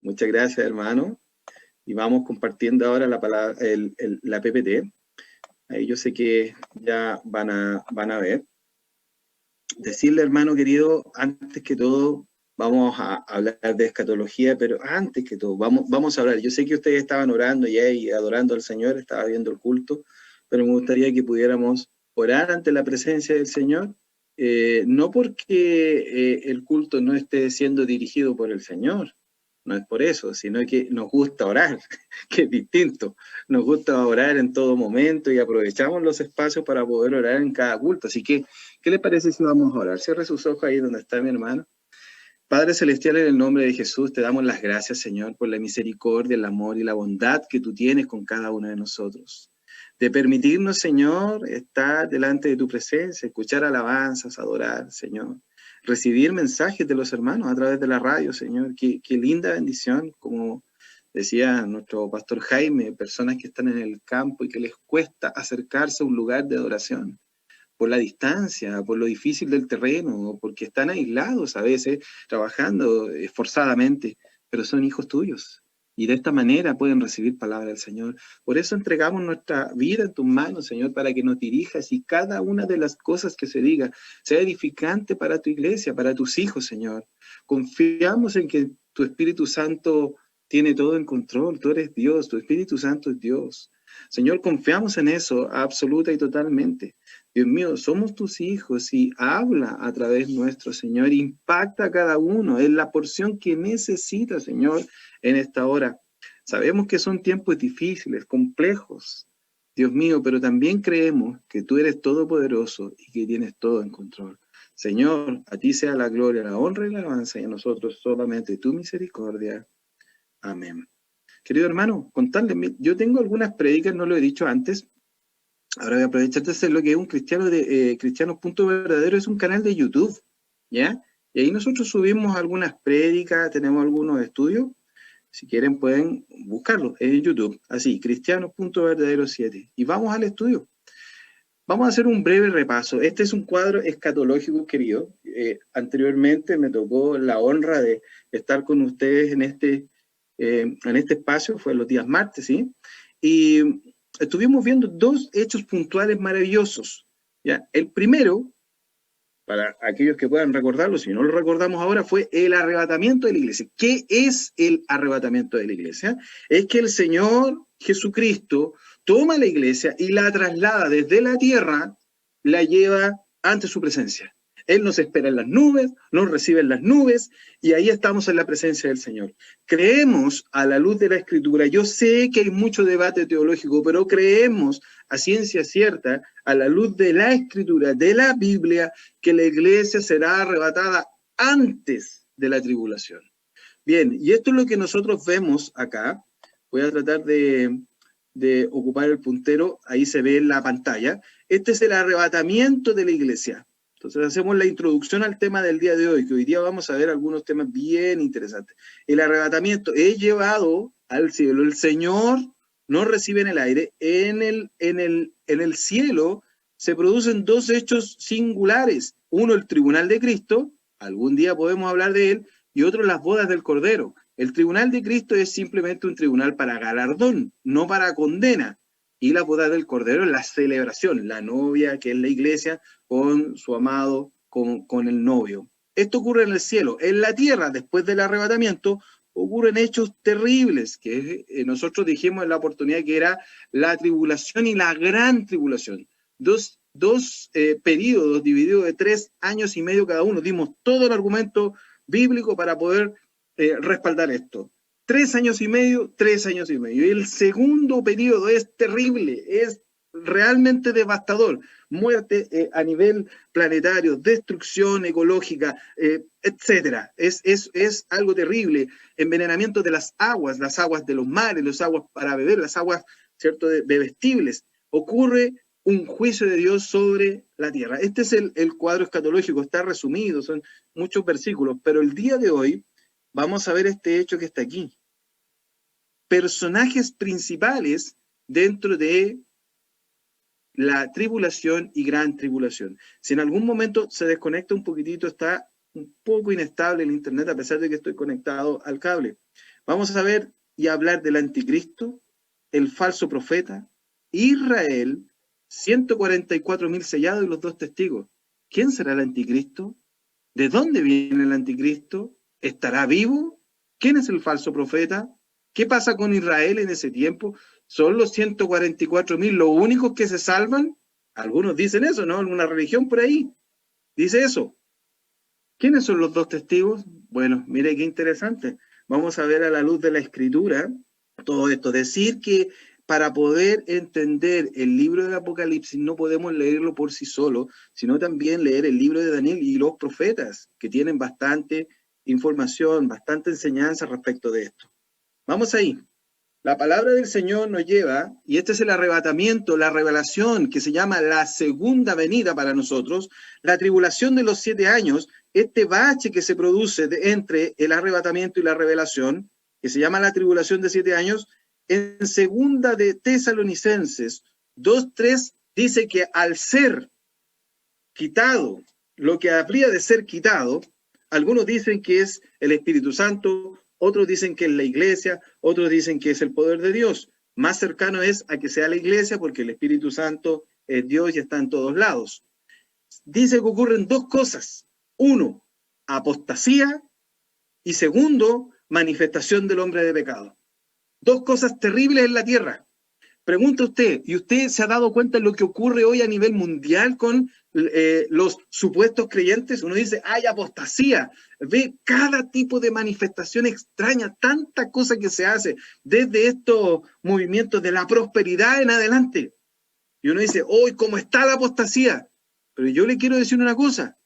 Muchas gracias, hermano. Y vamos compartiendo ahora la palabra, la PPT. Ahí yo sé que ya van a ver. Decirle, hermano querido, antes que todo, vamos a hablar de escatología, pero antes que todo, vamos a hablar. Yo sé que ustedes estaban orando ya y adorando al Señor, estaba viendo el culto, pero me gustaría que pudiéramos orar ante la presencia del Señor, no porque el culto no esté siendo dirigido por el Señor, no es por eso, sino que nos gusta orar, que es distinto. Nos gusta orar en todo momento y aprovechamos los espacios para poder orar en cada culto. Así que, ¿qué le parece si vamos a orar? Cierre sus ojos ahí donde está mi hermano. Padre Celestial, en el nombre de Jesús, te damos las gracias, Señor, por la misericordia, el amor y la bondad que tú tienes con cada uno de nosotros. De permitirnos, Señor, estar delante de tu presencia, escuchar alabanzas, adorar, Señor. Recibir mensajes de los hermanos a través de la radio, Señor. Qué linda bendición, como decía nuestro pastor Jaime, personas que están en el campo y que les cuesta acercarse a un lugar de adoración por la distancia, por lo difícil del terreno, porque están aislados a veces, trabajando esforzadamente, pero son hijos tuyos. Y de esta manera pueden recibir palabra del Señor. Por eso entregamos nuestra vida en tus manos, Señor, para que nos dirijas y cada una de las cosas que se diga sea edificante para tu iglesia, para tus hijos, Señor. Confiamos en que tu Espíritu Santo tiene todo en control. Tú eres Dios, tu Espíritu Santo es Dios. Señor, confiamos en eso absoluta y totalmente. Dios mío, somos tus hijos y habla a través nuestro, Señor. Impacta a cada uno en la porción que necesita, Señor, en esta hora. Sabemos que son tiempos difíciles, complejos, Dios mío, pero también creemos que tú eres todopoderoso y que tienes todo en control. Señor, a ti sea la gloria, la honra y la alabanza y a nosotros solamente tu misericordia. Amén. Querido hermano, contarle, yo tengo algunas prédicas, no lo he dicho antes. Ahora voy a aprovechar de hacer lo que es un cristiano de Cristianos.verdadero, es un canal de YouTube, ¿ya? Y ahí nosotros subimos algunas prédicas, tenemos algunos estudios, si quieren pueden buscarlo, es en YouTube, así, Cristianos.verdadero 7. Y vamos al estudio. Vamos a hacer un breve repaso. Este es un cuadro escatológico, querido. Anteriormente me tocó la honra de estar con ustedes en este espacio, fue los días martes, ¿sí? Y estuvimos viendo dos hechos puntuales maravillosos, ¿ya? El primero, para aquellos que puedan recordarlo, si no lo recordamos ahora, fue el arrebatamiento de la iglesia. ¿Qué es el arrebatamiento de la iglesia? Es que el Señor Jesucristo toma la iglesia y la traslada desde la tierra, la lleva ante su presencia. Él nos espera en las nubes, nos recibe en las nubes, y ahí estamos en la presencia del Señor. Creemos a la luz de la Escritura. Yo sé que hay mucho debate teológico, pero creemos a ciencia cierta, a la luz de la Escritura, de la Biblia, que la iglesia será arrebatada antes de la tribulación. Bien, y esto es lo que nosotros vemos acá. Voy a tratar de ocupar el puntero, ahí se ve en la pantalla. Este es el arrebatamiento de la iglesia. Entonces hacemos la introducción al tema del día de hoy, que hoy día vamos a ver algunos temas bien interesantes. El arrebatamiento es llevado al cielo. El Señor nos recibe en el aire. En el cielo se producen dos hechos singulares. Uno, el tribunal de Cristo, algún día podemos hablar de él, y otro, las bodas del Cordero. El tribunal de Cristo es simplemente un tribunal para galardón, no para condena. Y la boda del Cordero es la celebración, la novia, que es la iglesia, con su amado, con el novio. Esto ocurre en el cielo. En la tierra, después del arrebatamiento, ocurren hechos terribles, que nosotros dijimos en la oportunidad que era la tribulación y la gran tribulación. Dos periodos divididos de 3 años y medio cada uno. Dimos todo el argumento bíblico para poder respaldar esto. 3 años y medio, 3 años y medio. Y el segundo periodo es terrible, es realmente devastador. Muerte a nivel planetario, destrucción ecológica, etcétera. Es algo terrible. Envenenamiento de las aguas de los mares, las aguas para beber, las aguas, ¿cierto?, de bebestibles. Ocurre un juicio de Dios sobre la tierra. Este es el cuadro escatológico, está resumido, son muchos versículos, pero el día de hoy vamos a ver este hecho que está aquí. Personajes principales dentro de la tribulación y gran tribulación. Si en algún momento se desconecta un poquitito, está un poco inestable el internet a pesar de que estoy conectado al cable. Vamos a ver y hablar del anticristo, el falso profeta, Israel, 144.000 sellados y los 2 testigos. ¿Quién será el anticristo? ¿De dónde viene el anticristo? ¿Estará vivo? ¿Quién es el falso profeta? ¿Qué pasa con Israel en ese tiempo? ¿Son los 144.000 los únicos que se salvan? Algunos dicen eso, ¿no? Alguna religión por ahí dice eso. ¿Quiénes son los 2 testigos? Bueno, mire qué interesante. Vamos a ver a la luz de la Escritura todo esto. Decir que para poder entender el libro del Apocalipsis no podemos leerlo por sí solo, sino también leer el libro de Daniel y los profetas, que tienen bastante información, bastante enseñanza respecto de esto. Vamos ahí. La palabra del Señor nos lleva, y este es el arrebatamiento, la revelación que se llama la segunda venida para nosotros, la tribulación de los 7 años, este bache que se produce entre el arrebatamiento y la revelación, que se llama la tribulación de 7 años, en segunda de Tesalonicenses 2:3 dice que al ser quitado, lo que habría de ser quitado, algunos dicen que es el Espíritu Santo, otros dicen que es la iglesia, otros dicen que es el poder de Dios. Más cercano es a que sea la iglesia porque el Espíritu Santo es Dios y está en todos lados. Dice que ocurren 2 cosas. 1, apostasía, y 2, manifestación del hombre de pecado. 2 cosas terribles en la tierra. Pregunta usted, ¿y usted se ha dado cuenta de lo que ocurre hoy a nivel mundial con los supuestos creyentes? Uno dice, hay apostasía. Ve cada tipo de manifestación extraña, tanta cosa que se hace desde estos movimientos de la prosperidad en adelante. Y uno dice, hoy, ¿cómo está la apostasía? Pero yo le quiero decir una cosa,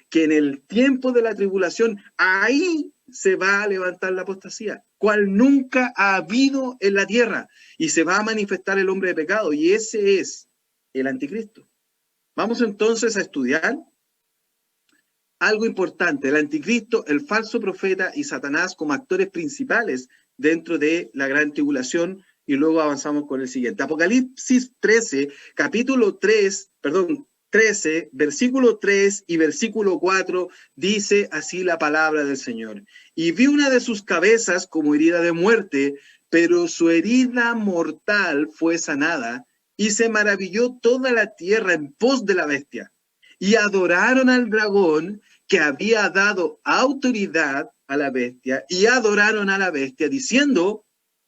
que en el tiempo de la tribulación, ahí se va a levantar la apostasía, cual nunca ha habido en la tierra, y se va a manifestar el hombre de pecado, y ese es el anticristo. Vamos entonces a estudiar algo importante, el anticristo, el falso profeta y Satanás como actores principales dentro de la gran tribulación, y luego avanzamos con el siguiente. Apocalipsis 13, capítulo 13, versículo 3 y versículo 4, dice así la palabra del Señor. Y vi una de sus cabezas como herida de muerte, pero su herida mortal fue sanada, y se maravilló toda la tierra en pos de la bestia. Y adoraron al dragón que había dado autoridad a la bestia, y adoraron a la bestia, diciendo,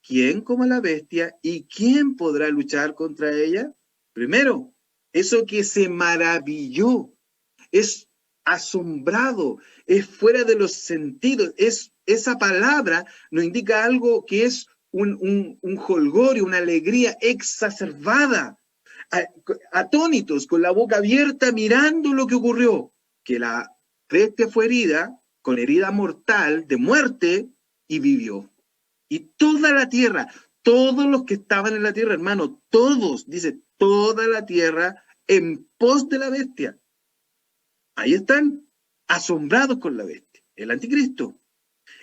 ¿quién como la bestia y quién podrá luchar contra ella? Primero, eso que se maravilló, es asombrado, es fuera de los sentidos, esa palabra nos indica algo que es un jolgorio, una alegría exacerbada, atónitos, con la boca abierta, mirando lo que ocurrió, que la bestia fue herida, con herida mortal, de muerte, y vivió. Y toda la tierra, todos los que estaban en la tierra, hermano, todos, dice, toda la tierra en pos de la bestia. Ahí están, asombrados con la bestia, el anticristo.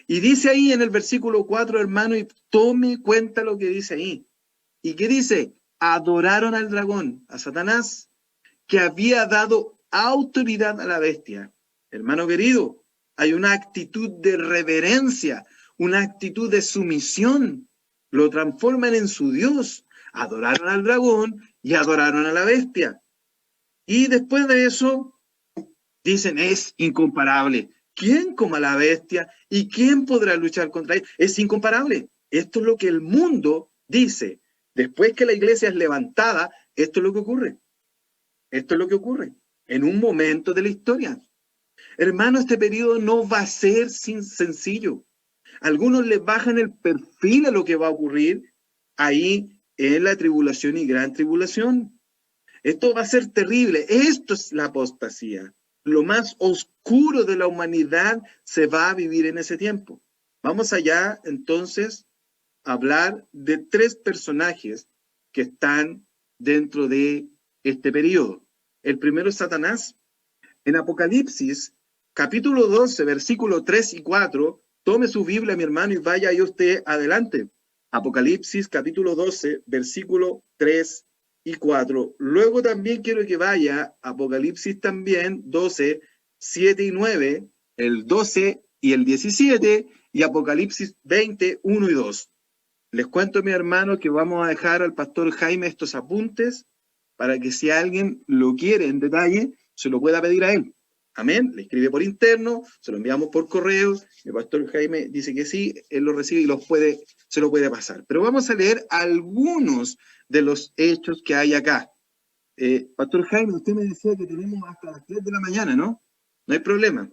Y dice ahí en el versículo 4, hermano, y tome cuenta lo que dice ahí. ¿Y qué dice? Adoraron al dragón, a Satanás, que había dado autoridad a la bestia. Hermano querido, hay una actitud de reverencia, una actitud de sumisión. Lo transforman en su Dios. Adoraron al dragón y adoraron a la bestia. Y después de eso, dicen, es incomparable. ¿Quién como a la bestia y quién podrá luchar contra él? Es incomparable. Esto es lo que el mundo dice. Después que la iglesia es levantada, esto es lo que ocurre. Esto es lo que ocurre en un momento de la historia. Hermano, este periodo no va a ser sencillo. Algunos les bajan el perfil a lo que va a ocurrir ahí en la tribulación y gran tribulación. Esto va a ser terrible. Esto es la apostasía. Lo más oscuro de la humanidad se va a vivir en ese tiempo. Vamos allá, entonces, a hablar de 3 personajes que están dentro de este periodo. El primero es Satanás. En Apocalipsis, capítulo 12, versículo 3 y 4, tome su Biblia, mi hermano, y vaya ahí usted adelante. Apocalipsis, capítulo 12, versículo 3 y 4. Luego también quiero que vaya Apocalipsis también, 12, 7 y 9, el 12 y el 17, y Apocalipsis 20, 1 y 2. Les cuento, mi hermano, que vamos a dejar al pastor Jaime estos apuntes para que si alguien lo quiere en detalle, se lo pueda pedir a él. Amén. Le escribe por interno, se lo enviamos por correo. El pastor Jaime dice que sí, él lo recibe y se lo puede pasar. Pero vamos a leer algunos de los hechos que hay acá. Pastor Jaime, usted me decía que tenemos hasta las 3 de la mañana, ¿no? No hay problema.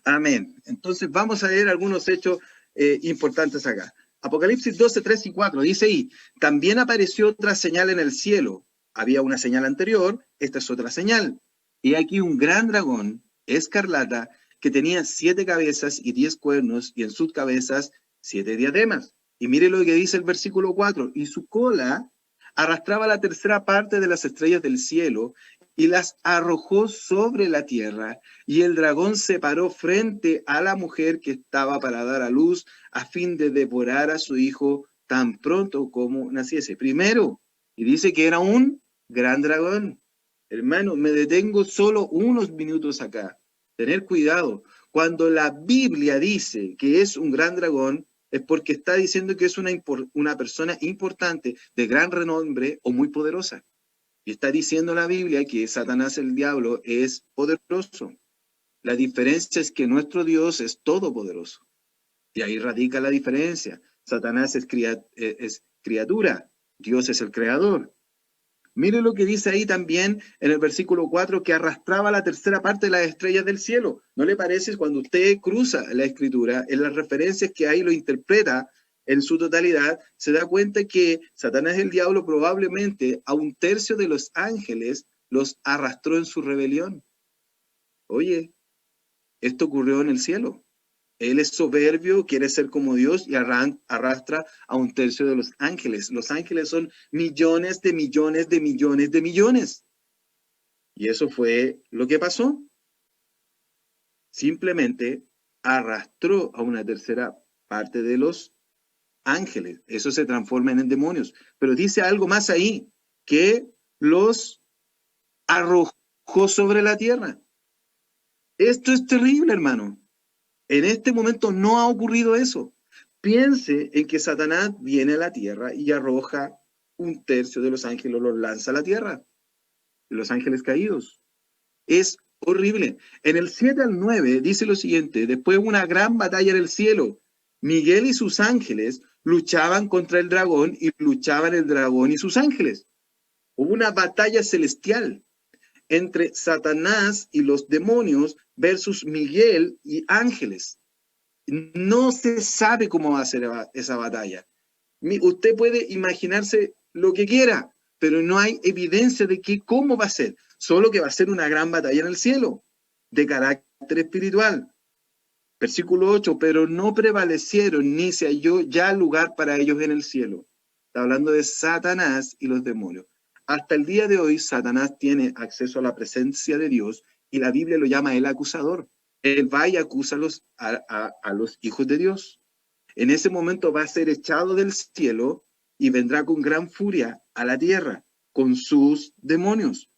Amén. Entonces vamos a leer algunos hechos importantes acá. Apocalipsis 12, 3 y 4 dice ahí, también apareció otra señal en el cielo. Había una señal anterior, esta es otra señal. Y aquí un gran dragón, escarlata, que tenía 7 cabezas y 10 cuernos, y en sus cabezas 7 diademas. Y mire lo que dice el versículo 4, y su cola arrastraba la tercera parte de las estrellas del cielo, y las arrojó sobre la tierra, y el dragón se paró frente a la mujer que estaba para dar a luz, a fin de devorar a su hijo tan pronto como naciese. Primero, y dice que era un gran dragón. Hermano, me detengo solo unos minutos acá. Tener cuidado. Cuando la Biblia dice que es un gran dragón, es porque está diciendo que es una persona importante, de gran renombre o muy poderosa. Y está diciendo la Biblia que Satanás, el diablo, es poderoso. La diferencia es que nuestro Dios es todopoderoso. Y ahí radica la diferencia. Satanás es criatura, Dios es el creador. Mire lo que dice ahí también en el versículo 4, que arrastraba la tercera parte de las estrellas del cielo. ¿No le parece cuando usted cruza la escritura, en las referencias que ahí lo interpreta en su totalidad, se da cuenta que Satanás el diablo probablemente a un tercio de los ángeles los arrastró en su rebelión? Oye, esto ocurrió en el cielo. Él es soberbio, quiere ser como Dios y arrastra a un tercio de los ángeles. Los ángeles son millones de millones de millones de millones. Y eso fue lo que pasó. Simplemente arrastró a una tercera parte de los ángeles. Eso se transforma en demonios. Pero dice algo más ahí, que los arrojó sobre la tierra. Esto es terrible, hermano. En este momento no ha ocurrido eso. Piense en que Satanás viene a la tierra y arroja un tercio de los ángeles, los lanza a la tierra. Los ángeles caídos. Es horrible. En el 7 al 9 dice lo siguiente, después de una gran batalla en el cielo, Miguel y sus ángeles luchaban contra el dragón y luchaban el dragón y sus ángeles. Hubo una batalla celestial entre Satanás y los demonios versus Miguel y ángeles. No se sabe cómo va a ser esa batalla. Usted puede imaginarse lo que quiera, pero no hay evidencia de cómo va a ser. Solo que va a ser una gran batalla en el cielo, de carácter espiritual. Versículo 8, pero no prevalecieron ni se halló ya lugar para ellos en el cielo. Está hablando de Satanás y los demonios. Hasta el día de hoy, Satanás tiene acceso a la presencia de Dios y la Biblia lo llama el acusador. Él va y acusa a los hijos de Dios. En ese momento va a ser echado del cielo y vendrá con gran furia a la tierra con sus demonios.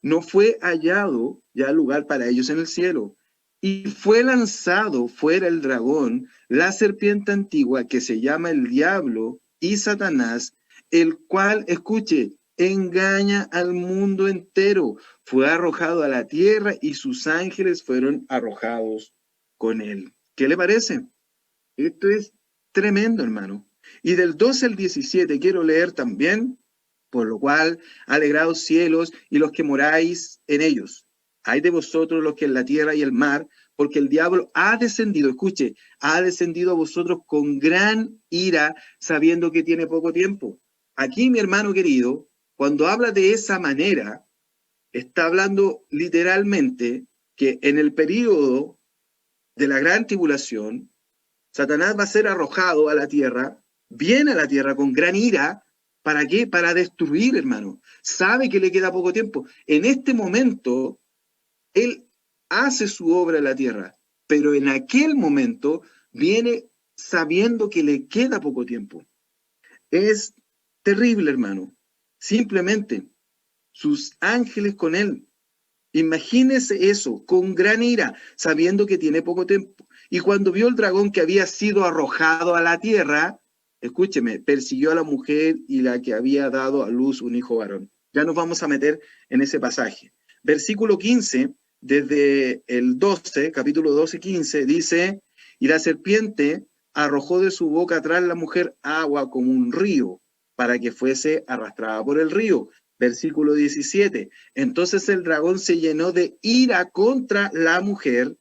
No fue hallado ya lugar para ellos en el cielo. Y fue lanzado fuera el dragón, la serpiente antigua que se llama el diablo y Satanás, el cual, escuche, engaña al mundo entero. Fue arrojado a la tierra y sus ángeles fueron arrojados con él. ¿Qué le parece? Esto es tremendo, hermano. Y del 12 al 17 quiero leer también, por lo cual, alegraos cielos y los que moráis en ellos. Hay de vosotros los que en la tierra y el mar, porque el diablo ha descendido, escuche, ha descendido a vosotros con gran ira, sabiendo que tiene poco tiempo. Aquí, mi hermano querido, cuando habla de esa manera, está hablando literalmente que en el período de la gran tribulación, Satanás va a ser arrojado a la tierra, viene a la tierra con gran ira. ¿Para qué? Para destruir, hermano. Sabe que le queda poco tiempo. En este momento, él hace su obra en la tierra, pero en aquel momento viene sabiendo que le queda poco tiempo. Es terrible, hermano. Simplemente, sus ángeles con él. Imagínese eso, con gran ira, sabiendo que tiene poco tiempo. Y cuando vio el dragón que había sido arrojado a la tierra, escúcheme, persiguió a la mujer y la que había dado a luz un hijo varón. Ya nos vamos a meter en ese pasaje. Versículo 15, desde el 12, capítulo 12, 15, dice, y la serpiente arrojó de su boca atrás la mujer agua como un río, para que fuese arrastrada por el río. Versículo 17. Entonces el dragón se llenó de ira contra la mujer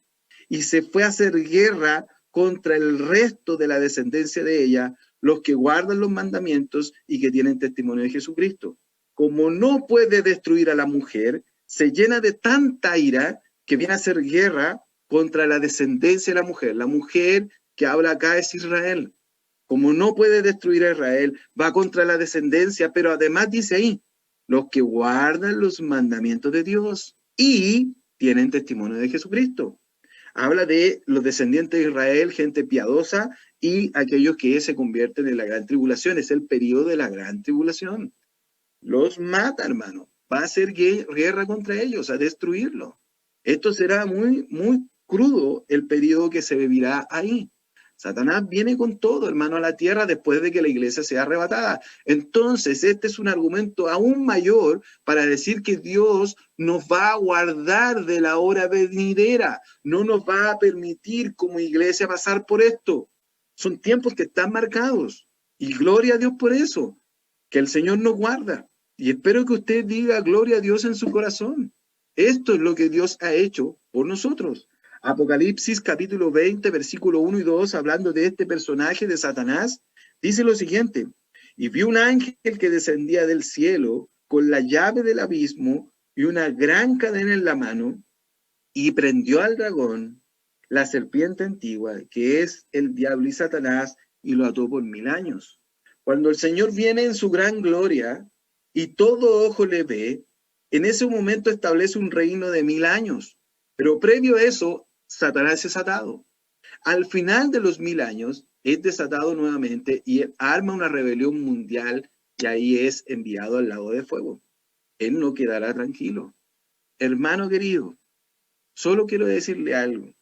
y se fue a hacer guerra contra el resto de la descendencia de ella, los que guardan los mandamientos y que tienen testimonio de Jesucristo. Como no puede destruir a la mujer, se llena de tanta ira que viene a hacer guerra contra la descendencia de la mujer. La mujer que habla acá es Israel. Como no puede destruir a Israel, va contra la descendencia, pero además dice ahí, los que guardan los mandamientos de Dios y tienen testimonio de Jesucristo. Habla de los descendientes de Israel, gente piadosa, y aquellos que se convierten en la gran tribulación. Es el periodo de la gran tribulación. Los mata, hermano. Va a hacer guerra contra ellos, a destruirlo. Esto será muy, muy crudo el periodo que se vivirá ahí. Satanás viene con todo, hermano, a la tierra después de que la iglesia sea arrebatada. Entonces, este es un argumento aún mayor para decir que Dios nos va a guardar de la hora venidera. No nos va a permitir como iglesia pasar por esto. Son tiempos que están marcados. Y gloria a Dios por eso, que el Señor nos guarda. Y espero que usted diga gloria a Dios en su corazón. Esto es lo que Dios ha hecho por nosotros. Apocalipsis capítulo 20, versículo 1 y 2, hablando de este personaje de Satanás, dice lo siguiente, y vi un ángel que descendía del cielo con la llave del abismo y una gran cadena en la mano, y prendió al dragón, la serpiente antigua, que es el diablo y Satanás, y lo ató por 1000 años. Cuando el Señor viene en su gran gloria y todo ojo le ve, en ese momento establece un reino de 1000 años. Pero previo a eso, Satanás es atado. Al final de los 1000 años, es desatado nuevamente y arma una rebelión mundial y ahí es enviado al lago de fuego. Él no quedará tranquilo. Hermano querido, solo quiero decirle algo.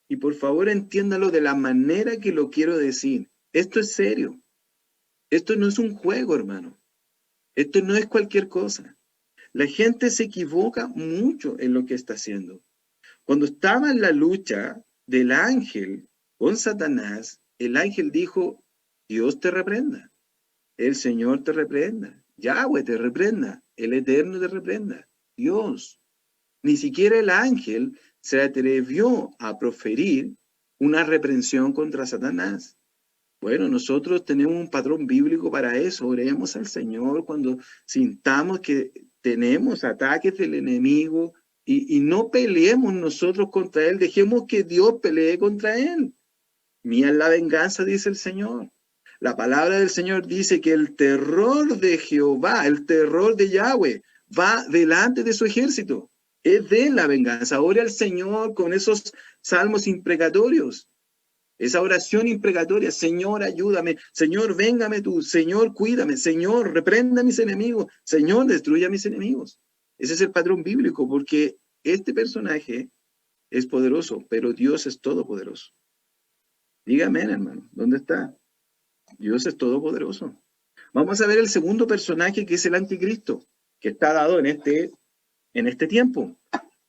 Y por favor entiéndalo de la manera que lo quiero decir. Esto es serio. Esto no es un juego, hermano. Esto no es cualquier cosa. La gente se equivoca mucho en lo que está haciendo. Cuando estaba en la lucha del ángel con Satanás, el ángel dijo, Dios te reprenda, el Señor te reprenda, Yahweh te reprenda, el Eterno te reprenda, Dios. Ni siquiera el ángel se atrevió a proferir una reprensión contra Satanás. Bueno, nosotros tenemos un patrón bíblico para eso. Oremos al Señor cuando sintamos que tenemos ataques del enemigo y no peleemos nosotros contra él. Dejemos que Dios pelee contra él. Mía es la venganza, dice el Señor. La palabra del Señor dice que el terror de Jehová, el terror de Yahweh, va delante de su ejército. Es de la venganza. Ore al Señor con esos salmos imprecatorios. Esa oración imprecatoria, Señor, ayúdame, Señor, véngame tú, Señor, cuídame, Señor, reprenda a mis enemigos, Señor, destruya a mis enemigos. Ese es el patrón bíblico, porque este personaje es poderoso, pero Dios es todopoderoso. Dígame, hermano, ¿dónde está? Dios es todopoderoso. Vamos a ver el segundo personaje, que es el anticristo, que está dado en este tiempo.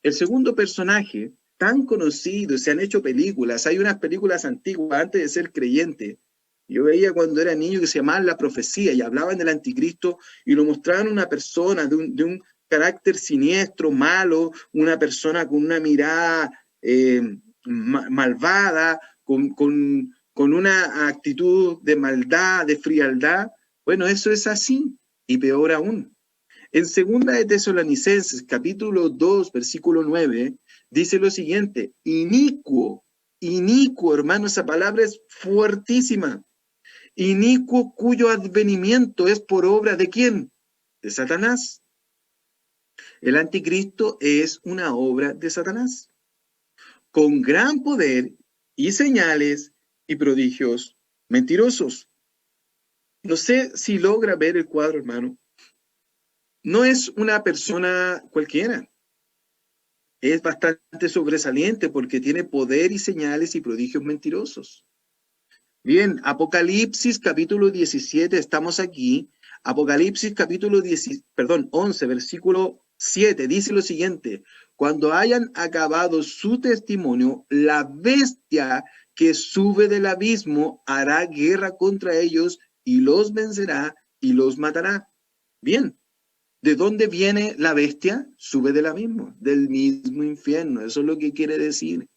El segundo personaje, tan conocido, se han hecho películas, hay unas películas antiguas antes de ser creyente. Yo veía cuando era niño que se llamaban La Profecía y hablaban del anticristo y lo mostraban una persona de un carácter siniestro, malo, una persona con una mirada malvada, con una actitud de maldad, de frialdad. Bueno, eso es así y peor aún. En segunda de Tesalonicenses, capítulo 2, versículo 9, dice lo siguiente, inicuo, hermano, esa palabra es fuertísima. Inicuo cuyo advenimiento es por obra ¿de quién? De Satanás. El anticristo es una obra de Satanás, con gran poder y señales y prodigios mentirosos. No sé si logra ver el cuadro, hermano. No es una persona cualquiera. es bastante sobresaliente porque tiene poder y señales y prodigios mentirosos. Bien, Apocalipsis capítulo 17, estamos aquí. Apocalipsis capítulo 11, versículo 7, dice lo siguiente: cuando hayan acabado su testimonio, la bestia que sube del abismo hará guerra contra ellos y los vencerá y los matará. Bien, ¿de dónde viene la bestia? Sube del abismo, del mismo infierno. Eso es lo que quiere decir.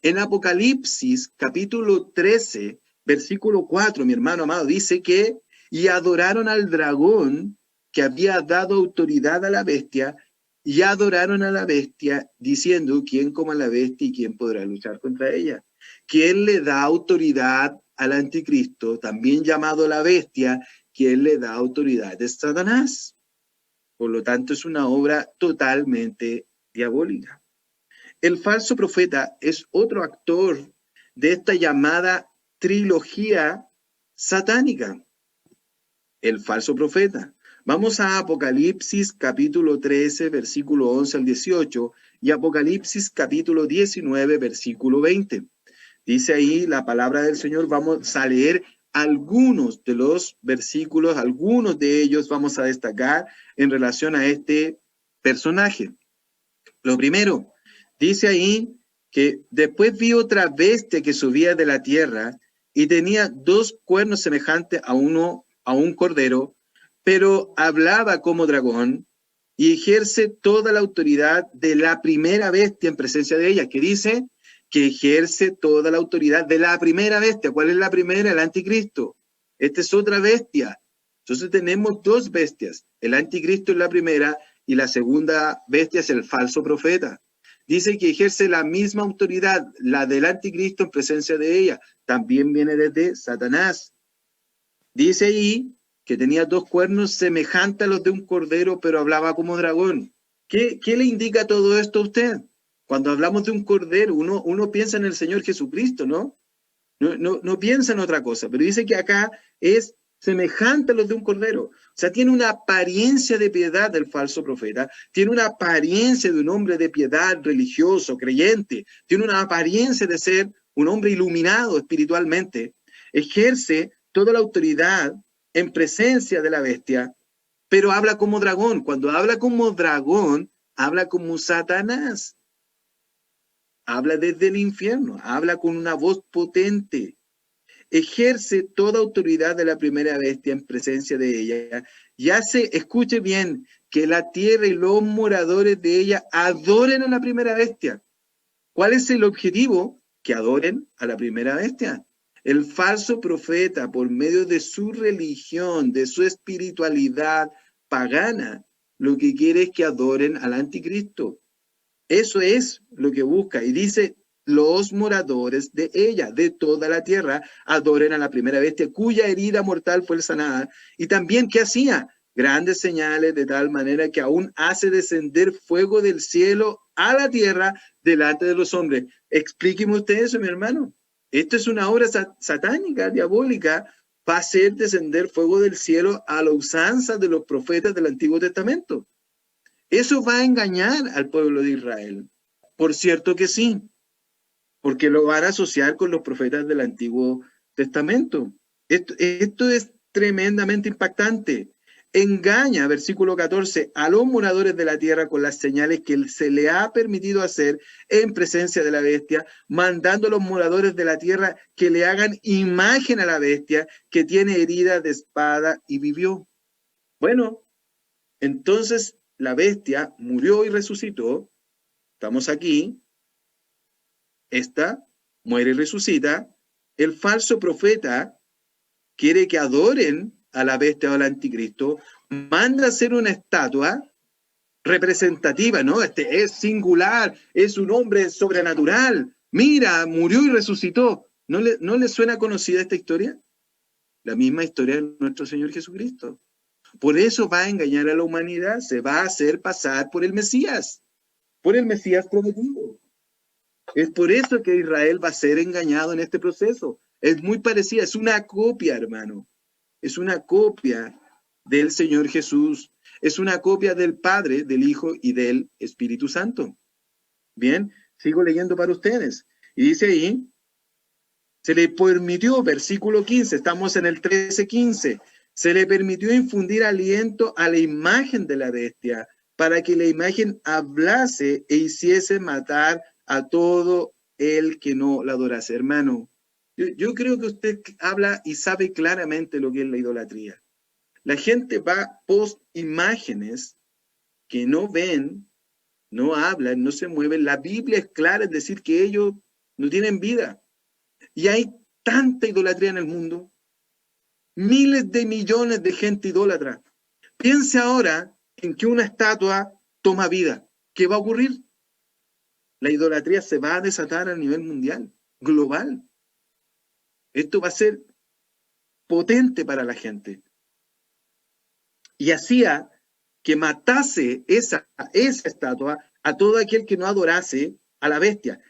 En Apocalipsis capítulo 13, versículo 4, mi hermano amado, dice que y adoraron al dragón que había dado autoridad a la bestia, y adoraron a la bestia diciendo: ¿quién coma la bestia y quién podrá luchar contra ella? ¿Quién le da autoridad al anticristo, también llamado la bestia? ¿Quién le da autoridad? Es Satanás. Por lo tanto, es una obra totalmente diabólica. El falso profeta es otro actor de esta llamada trilogía satánica. El falso profeta. Vamos a Apocalipsis capítulo 13, versículo 11 al 18 y Apocalipsis capítulo 19, versículo 20. Dice ahí la palabra del Señor. Vamos a leer algunos de los versículos, algunos de ellos vamos a destacar en relación a este personaje. Lo primero, dice ahí que después vi otra bestia que subía de la tierra y tenía 2 cuernos semejantes a un cordero, pero hablaba como dragón y ejerce toda la autoridad de la primera bestia en presencia de ella, que dice que ejerce toda la autoridad de la primera bestia. ¿Cuál es la primera? El anticristo. Esta es otra bestia. Entonces tenemos 2 bestias. El anticristo es la primera y la segunda bestia es el falso profeta. Dice que ejerce la misma autoridad, la del anticristo en presencia de ella. También viene desde Satanás. Dice ahí que tenía 2 cuernos semejantes a los de un cordero, pero hablaba como dragón. ¿Qué le indica todo esto a usted? Cuando hablamos de un cordero, uno piensa en el Señor Jesucristo, ¿no? No piensa en otra cosa, pero dice que acá es semejante a los de un cordero. O sea, tiene una apariencia de piedad del falso profeta, tiene una apariencia de un hombre de piedad religioso, creyente, tiene una apariencia de ser un hombre iluminado espiritualmente, ejerce toda la autoridad en presencia de la bestia, pero habla como dragón. Cuando habla como dragón, habla como Satanás. Habla desde el infierno, habla con una voz potente. Ejerce toda autoridad de la primera bestia en presencia de ella y hace, escuche bien, que la tierra y los moradores de ella adoren a la primera bestia. ¿Cuál es el objetivo? Que adoren a la primera bestia. El falso profeta, por medio de su religión, de su espiritualidad pagana, lo que quiere es que adoren al anticristo. Eso es lo que busca. Y dice: los moradores de ella, de toda la tierra, adoren a la primera bestia, cuya herida mortal fue sanada. Y también, ¿qué hacía? Grandes señales, de tal manera que aún hace descender fuego del cielo a la tierra delante de los hombres. Explíqueme usted eso, mi hermano. Esto es una obra satánica, diabólica. Va a hacer descender fuego del cielo a la usanza de los profetas del Antiguo Testamento. ¿Eso va a engañar al pueblo de Israel? Por cierto que sí, porque lo van a asociar con los profetas del Antiguo Testamento. Esto es tremendamente impactante. Engaña, versículo 14, a los moradores de la tierra con las señales que se le ha permitido hacer en presencia de la bestia, mandando a los moradores de la tierra que le hagan imagen a la bestia que tiene herida de espada y vivió. Bueno, entonces la bestia murió y resucitó. Estamos aquí. Esta muere y resucita. El falso profeta quiere que adoren a la bestia o al anticristo. Manda a hacer una estatua representativa, ¿no? Es singular, es un hombre sobrenatural. Mira, murió y resucitó. ¿No le suena conocida esta historia? La misma historia de nuestro Señor Jesucristo. Por eso va a engañar a la humanidad, se va a hacer pasar por el Mesías prometido. Es por eso que Israel va a ser engañado en este proceso. Es muy parecida, es una copia, hermano. Es una copia del Señor Jesús. Es una copia del Padre, del Hijo y del Espíritu Santo. Bien, sigo leyendo para ustedes. Y dice ahí, se le permitió, versículo 15, estamos en el 13:15, se le permitió infundir aliento a la imagen de la bestia para que la imagen hablase e hiciese matar a todo el que no la adorase. Hermano, yo creo que usted habla y sabe claramente lo que es la idolatría. La gente va post imágenes que no ven, no hablan, no se mueven. La Biblia es clara en decir que ellos no tienen vida. Y hay tanta idolatría en el mundo. Miles de millones de gente idólatra. Piense ahora en que una estatua toma vida. ¿Qué va a ocurrir? La idolatría se va a desatar a nivel mundial, global. Esto va a ser potente para la gente. Y hacía que matase esa estatua a todo aquel que no adorase a la bestia.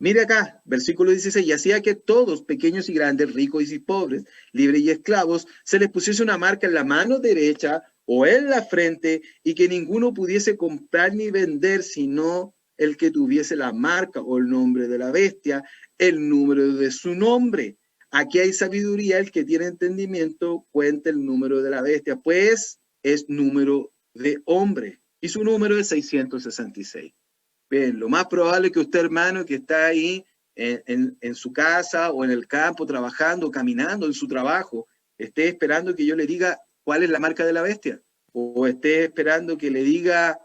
Mire acá, versículo 16, y hacía que todos, pequeños y grandes, ricos y pobres, libres y esclavos, se les pusiese una marca en la mano derecha o en la frente, y que ninguno pudiese comprar ni vender, sino el que tuviese la marca o el nombre de la bestia, el número de su nombre. Aquí hay sabiduría, el que tiene entendimiento cuenta el número de la bestia, pues es número de hombre, y su número es 666. Bien, lo más probable es que usted, hermano, que está ahí en su casa o en el campo, trabajando, caminando en su trabajo, esté esperando que yo le diga cuál es la marca de la bestia, o esté esperando que le diga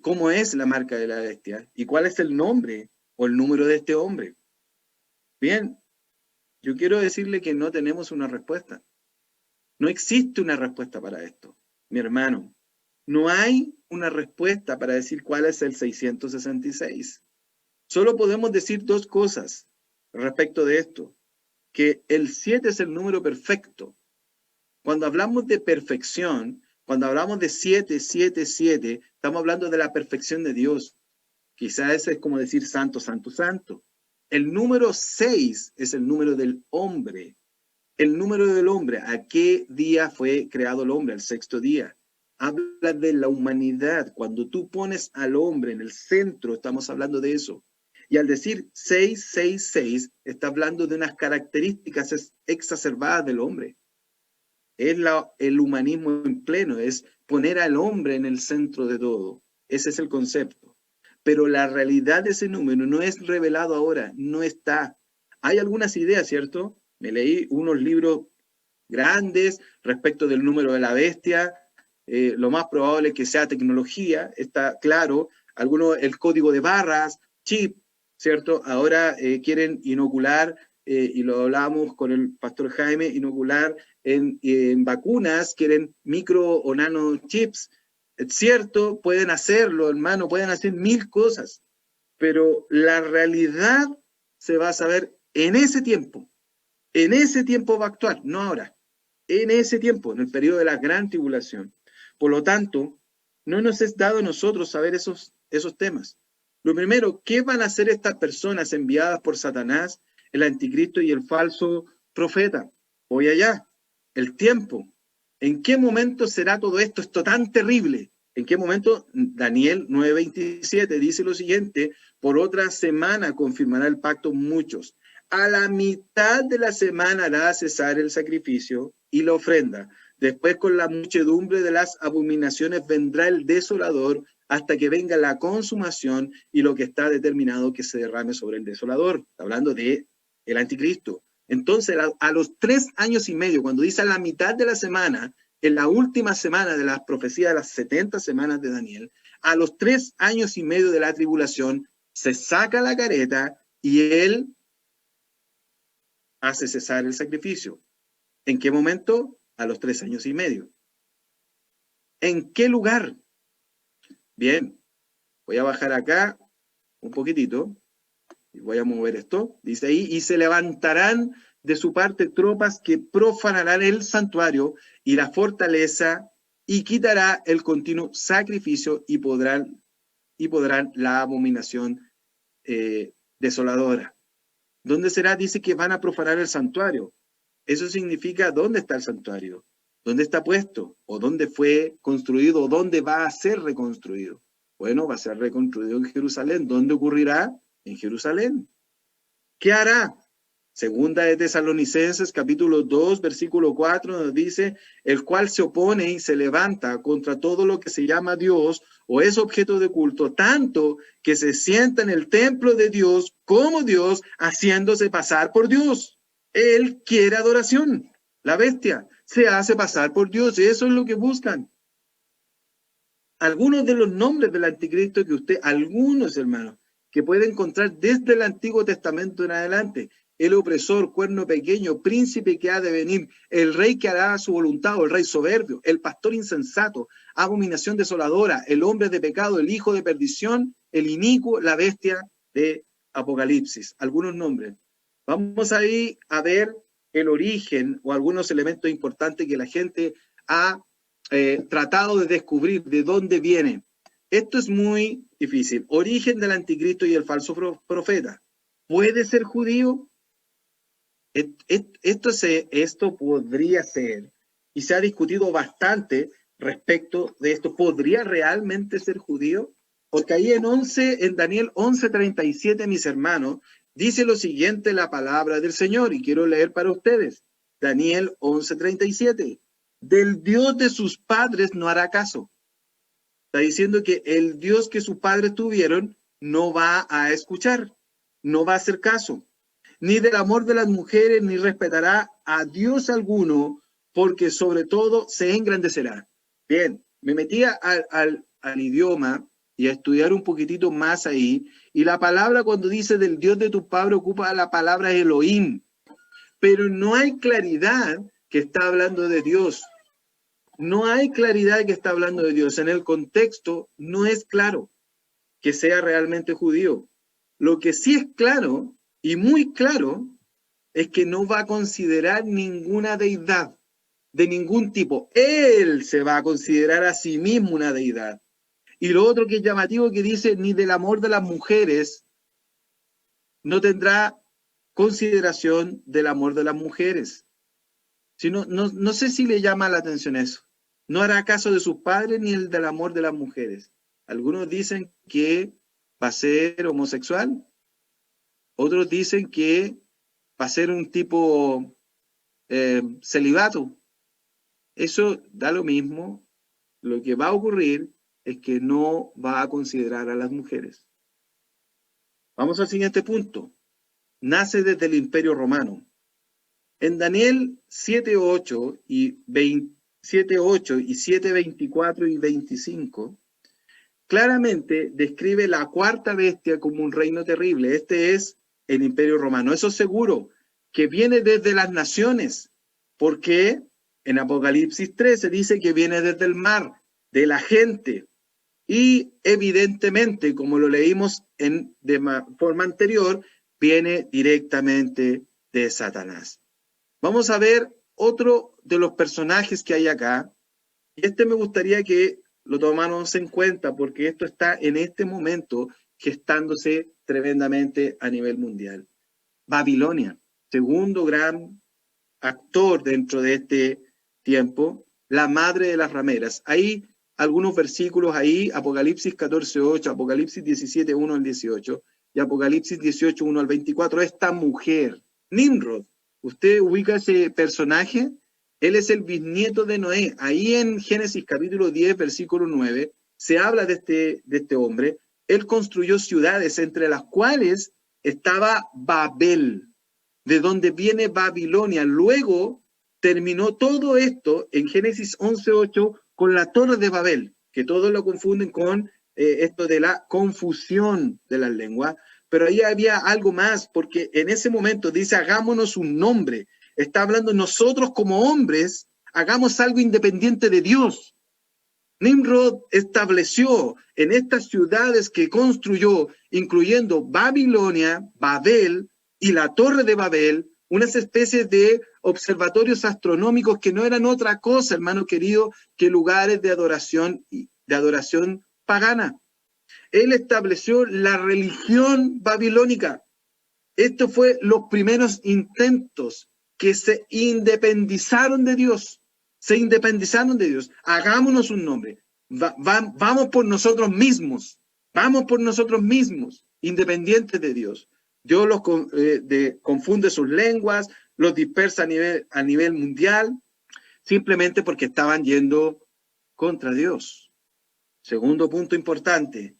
cómo es la marca de la bestia y cuál es el nombre o el número de este hombre. Bien, yo quiero decirle que no tenemos una respuesta. No existe una respuesta para esto, mi hermano. No hay una respuesta para decir cuál es el 666. Solo podemos decir dos cosas respecto de esto. Que el 7 es el número perfecto. Cuando hablamos de perfección, cuando hablamos de 7, 7, 7, estamos hablando de la perfección de Dios. Quizás ese es como decir santo, santo, santo. El número 6 es el número del hombre. El número del hombre, ¿a qué día fue creado el hombre? El sexto día. Habla de la humanidad. Cuando tú pones al hombre en el centro, estamos hablando de eso. Y al decir 666, está hablando de unas características exacerbadas del hombre. Es el humanismo en pleno, es poner al hombre en el centro de todo. Ese es el concepto. Pero la realidad de ese número no es revelado ahora, no está. Hay algunas ideas, ¿cierto? Me leí unos libros grandes respecto del número de la bestia. Lo más probable es que sea tecnología, está claro. Algunos, el código de barras, chip, ¿cierto? Ahora quieren inocular, y lo hablábamos con el pastor Jaime, inocular en vacunas, quieren micro o nano chips. Es cierto, pueden hacerlo, hermano, pueden hacer mil cosas, pero la realidad se va a saber en ese tiempo. En ese tiempo va a actuar, no ahora. En ese tiempo, en el periodo de la gran tribulación. Por lo tanto, no nos es dado a nosotros saber esos temas. Lo primero, ¿qué van a hacer estas personas enviadas por Satanás, el anticristo y el falso profeta? Voy allá. El tiempo. ¿En qué momento será todo esto? Esto tan terrible. ¿En qué momento? Daniel 9:27 dice lo siguiente: por otra semana confirmará el pacto muchos. A la mitad de la semana hará cesar el sacrificio y la ofrenda. Después, con la muchedumbre de las abominaciones, vendrá el desolador hasta que venga la consumación y lo que está determinado que se derrame sobre el desolador. Está hablando de el anticristo. Entonces, a los 3 años y medio, cuando dice a la mitad de la semana, en la última semana de las profecías de las 70 semanas de Daniel, a los 3 años y medio de la tribulación, se saca la careta y él hace cesar el sacrificio. ¿En qué momento? A los 3 años y medio. ¿En qué lugar? Bien, voy a bajar acá un poquitito y voy a mover esto. Dice ahí, y se levantarán de su parte tropas que profanarán el santuario y la fortaleza y quitará el continuo sacrificio y podrán la abominación desoladora. ¿Dónde será? Dice que van a profanar el santuario. Eso significa dónde está el santuario, dónde está puesto, o dónde fue construido, o dónde va a ser reconstruido. Bueno, va a ser reconstruido en Jerusalén. ¿Dónde ocurrirá? En Jerusalén. ¿Qué hará? Segunda de Tesalonicenses, capítulo 2, versículo 4, nos dice, el cual se opone y se levanta contra todo lo que se llama Dios o es objeto de culto, tanto que se sienta en el templo de Dios como Dios, haciéndose pasar por Dios. Él quiere adoración. La bestia se hace pasar por Dios y eso es lo que buscan. Algunos de los nombres del anticristo que usted, algunos hermanos, que puede encontrar desde el Antiguo Testamento en adelante, el opresor, cuerno pequeño, príncipe que ha de venir, el rey que hará su voluntad, o el rey soberbio, el pastor insensato, abominación desoladora, el hombre de pecado, el hijo de perdición, el inicuo, la bestia de Apocalipsis. Algunos nombres. Vamos ahí a ver el origen o algunos elementos importantes que la gente ha tratado de descubrir de dónde viene. Esto es muy difícil. Origen del anticristo y el falso profeta. ¿Puede ser judío? Esto podría ser, y se ha discutido bastante respecto de esto. ¿Podría realmente ser judío? Porque ahí en Daniel 11:37, mis hermanos, dice lo siguiente la palabra del Señor, y quiero leer para ustedes. Daniel 11:37. Del Dios de sus padres no hará caso. Está diciendo que el Dios que sus padres tuvieron no va a escuchar, no va a hacer caso, ni del amor de las mujeres, ni respetará a Dios alguno, porque sobre todo se engrandecerá. Bien, me metí al idioma y a estudiar un poquitito más ahí, y la palabra cuando dice del Dios de tus padres ocupa la palabra Elohim, pero no hay claridad que está hablando de Dios. No hay claridad que está hablando de Dios. En el contexto no es claro que sea realmente judío. Lo que sí es claro, y muy claro, es que no va a considerar ninguna deidad de ningún tipo. Él se va a considerar a sí mismo una deidad. Y lo otro que es llamativo que dice, ni del amor de las mujeres, no tendrá consideración del amor de las mujeres. No sé si le llama la atención eso. No hará caso de sus padres ni el del amor de las mujeres. Algunos dicen que va a ser homosexual. Otros dicen que va a ser un tipo celibato. Eso da lo mismo. Lo que va a ocurrir es que no va a considerar a las mujeres. Vamos al siguiente punto. Nace desde el Imperio Romano. En Daniel 7:8 y 7:24 y 25, claramente describe la cuarta bestia como un reino terrible. Este es el Imperio Romano. Eso es seguro, que viene desde las naciones, porque en Apocalipsis 13 dice que viene desde el mar, de la gente, y evidentemente, como lo leímos de forma anterior, viene directamente de Satanás. Vamos a ver otro de los personajes que hay acá, y me gustaría que lo tomáramos en cuenta, porque esto está en este momento gestándose tremendamente a nivel mundial. Babilonia, segundo gran actor dentro de este tiempo, la madre de las rameras. Hay algunos versículos ahí, Apocalipsis 14:8, Apocalipsis 17:1 al 18, y Apocalipsis 18:1 al 24, esta mujer, Nimrod. ¿Usted ubica ese personaje? Él es el bisnieto de Noé. Ahí en Génesis capítulo 10, versículo 9, se habla de este hombre. Él construyó ciudades, entre las cuales estaba Babel, de donde viene Babilonia. Luego terminó todo esto en Génesis 11:8 con la Torre de Babel, que todos lo confunden con esto de la confusión de las lenguas. Pero ahí había algo más, porque en ese momento dice, hagámonos un nombre. Está hablando nosotros como hombres, hagamos algo independiente de Dios. Nimrod estableció en estas ciudades que construyó, incluyendo Babilonia, Babel y la Torre de Babel, unas especies de observatorios astronómicos que no eran otra cosa, hermano querido, que lugares de adoración pagana. Él estableció la religión babilónica. Esto fue los primeros intentos que se independizaron de Dios. Se independizaron de Dios. Hagámonos un nombre. vamos por nosotros mismos, independientes de Dios. Dios los confunde sus lenguas, los dispersa a nivel mundial, simplemente porque estaban yendo contra Dios. Segundo punto importante,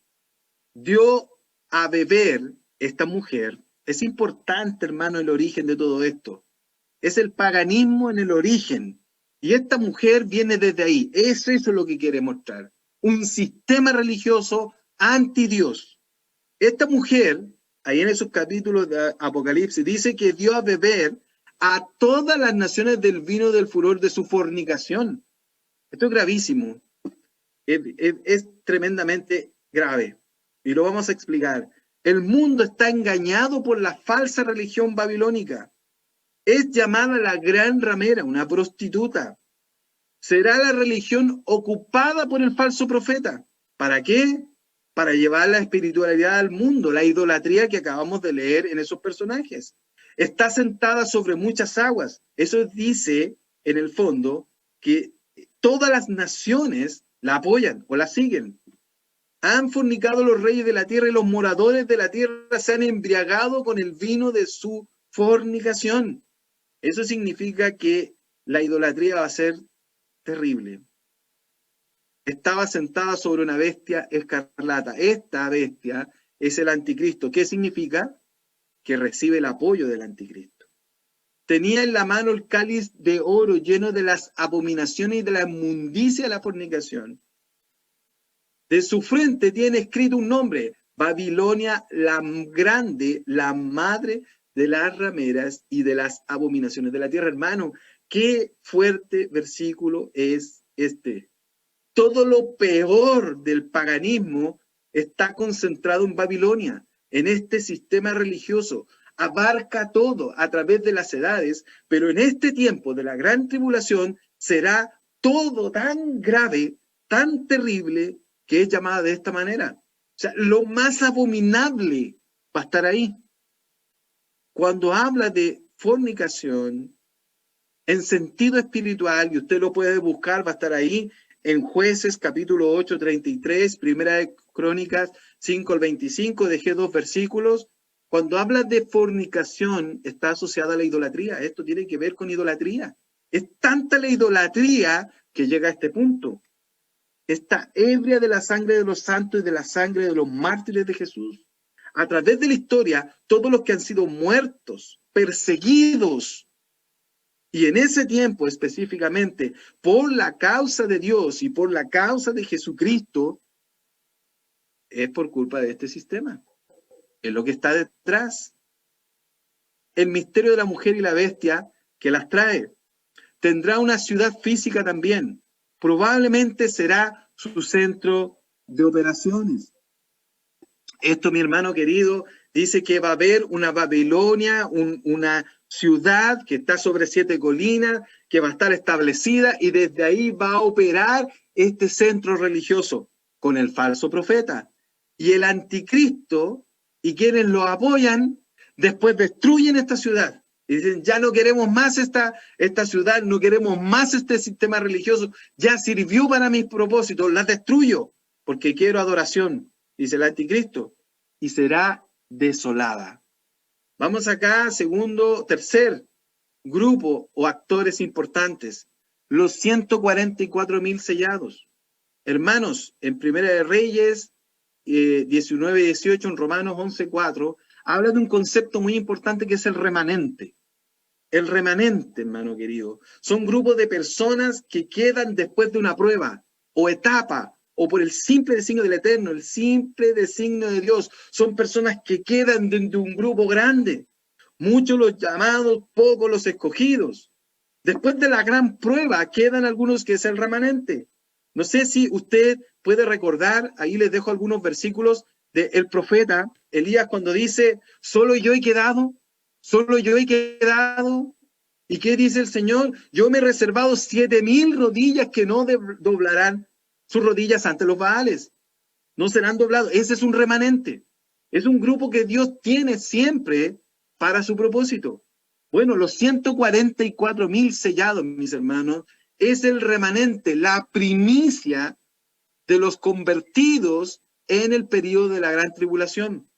dio a beber esta mujer. Es importante, hermano, el origen de todo esto. Es el paganismo en el origen. Y esta mujer viene desde ahí. Eso es lo que quiere mostrar. Un sistema religioso anti-Dios. Esta mujer, ahí en esos capítulos de Apocalipsis, dice que dio a beber a todas las naciones del vino del furor de su fornicación. Esto es gravísimo. Es tremendamente grave. Y lo vamos a explicar. El mundo está engañado por la falsa religión babilónica. Es llamada la gran ramera, una prostituta. Será la religión ocupada por el falso profeta. ¿Para qué? Para llevar la espiritualidad al mundo, la idolatría que acabamos de leer en esos personajes. Está sentada sobre muchas aguas. Eso dice, en el fondo, que todas las naciones la apoyan o la siguen. Han fornicado los reyes de la tierra y los moradores de la tierra se han embriagado con el vino de su fornicación. Eso significa que la idolatría va a ser terrible. Estaba sentada sobre una bestia escarlata. Esta bestia es el anticristo. ¿Qué significa? Que recibe el apoyo del anticristo. Tenía en la mano el cáliz de oro lleno de las abominaciones y de la inmundicia de la fornicación. De su frente tiene escrito un nombre, Babilonia la grande, la madre de las rameras y de las abominaciones de la tierra. Hermano, qué fuerte versículo es este. Todo lo peor del paganismo está concentrado en Babilonia, en este sistema religioso. Abarca todo a través de las edades, pero en este tiempo de la gran tribulación será todo tan grave, tan terrible, que es llamada de esta manera. O sea, lo más abominable va a estar ahí. Cuando habla de fornicación, en sentido espiritual, y usted lo puede buscar, va a estar ahí, en Jueces capítulo 8, 33, Primera de Crónicas 5 al 25, dejé 2 versículos. Cuando habla de fornicación, está asociada a la idolatría. Esto tiene que ver con idolatría. Es tanta la idolatría que llega a este punto. Está ebria de la sangre de los santos y de la sangre de los mártires de Jesús. A través de la historia, todos los que han sido muertos, perseguidos, y en ese tiempo específicamente, por la causa de Dios y por la causa de Jesucristo, es por culpa de este sistema. Es lo que está detrás. El misterio de la mujer y la bestia que las trae. Tendrá una ciudad física también. Probablemente será su centro de operaciones. Esto, mi hermano querido, dice que va a haber una Babilonia, una ciudad que está sobre 7 colinas, que va a estar establecida y desde ahí va a operar este centro religioso con el falso profeta. Y el anticristo y quienes lo apoyan, después destruyen esta ciudad. Y dicen, ya no queremos más esta ciudad, no queremos más este sistema religioso, ya sirvió para mis propósitos, la destruyo, porque quiero adoración, dice el anticristo, y será desolada. Vamos acá, tercer grupo o actores importantes, los 144,000 sellados. Hermanos, en Primera de Reyes 19:18, en Romanos 11:4, habla de un concepto muy importante que es el remanente. El remanente, hermano querido, son grupos de personas que quedan después de una prueba o etapa o por el simple designio del Eterno, el simple designio de Dios. Son personas que quedan dentro de un grupo grande. Muchos los llamados, pocos los escogidos. Después de la gran prueba quedan algunos que es el remanente. No sé si usted puede recordar, ahí les dejo algunos versículos del profeta Elías cuando dice, solo yo he quedado. Solo yo he quedado. ¿Y qué dice el Señor? Yo me he reservado 7,000 rodillas que no doblarán sus rodillas ante los Baales. No serán doblados. Ese es un remanente. Es un grupo que Dios tiene siempre para su propósito. Bueno, los 144,000 sellados, mis hermanos, es el remanente, la primicia de los convertidos en el periodo de la gran tribulación.